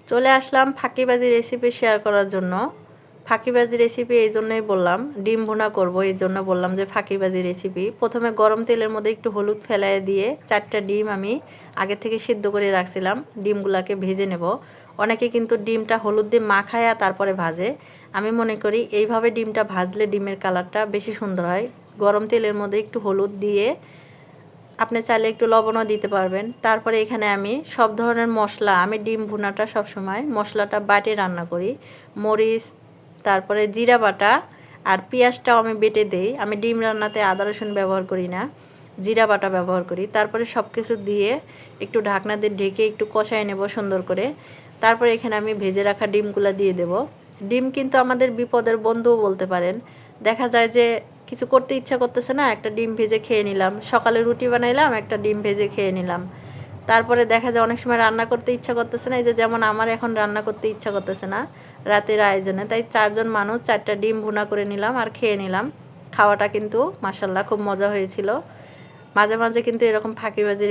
চলে আসলাম ফাঁকিবাজি recipe share করার জন্য। ফাঁকিবাজি রেসিপি এই জন্যই বললাম, ডিম ভুনা করব এই জন্য বললাম যে ফাঁকিবাজি রেসিপি। প্রথমে গরম তেলের মধ্যে একটু হলুদ ফেলায় দিয়ে 4টা ডিম আমি আগে থেকে সিদ্ধ করে রাখছিলাম, ডিমগুলাকে ভেজে নেব। অনেকে কিন্তু ডিমটা হলুদ দিয়ে মাখায়া তারপরে ভাজে। আমি মনে করি এইভাবে ডিমটা ভাজলে ডিমের কালারটা বেশি সুন্দর হয়। গরম তেলের মধ্যে একটু হলুদ দিয়ে, আপনি চাইলে একটু লবণও দিতে পারবেন। তারপরে এখানে আমি সব ধরনের মশলা, আমি ডিম ভুনাটা সবসময় মশলাটা বাটে রান্না করি। মরিচ, তারপরে জিরা বাটা আর পেঁয়াজটাও আমি বেটে দেই। আমি ডিম রান্নাতে আদা রসুন ব্যবহার করি না, জিরা বাটা ব্যবহার করি। তারপরে সব কিছু দিয়ে একটু ঢাকনা দিয়ে ঢেকে একটু কষায় নেব সুন্দর করে। তারপরে এখানে আমি ভেজে রাখা ডিমগুলো দিয়ে দেব। ডিম কিন্তু আমাদের বিপদের বন্ধুও বলতে পারেন। দেখা যায় যে কিছু করতে ইচ্ছা করতেছে না, একটা ডিম ভেজে খেয়ে নিলাম। সকালে রুটি বানাইলাম, একটা ডিম ভেজে খেয়ে নিলাম। তারপরে দেখা যায় অনেক সময় রান্না করতে ইচ্ছা করতেছে না, এই যে যেমন আমার এখন রান্না করতে ইচ্ছা করতেছে না রাতের আয়োজনে, তাই 4জন মানুষ 4টা ডিম ভুনা করে নিলাম আর খেয়ে নিলাম। খাওয়াটা কিন্তু মাশাল্লাহ খুব মজা হয়েছিল। মাঝে মাঝে কিন্তু এরকম ফাঁকিবাজি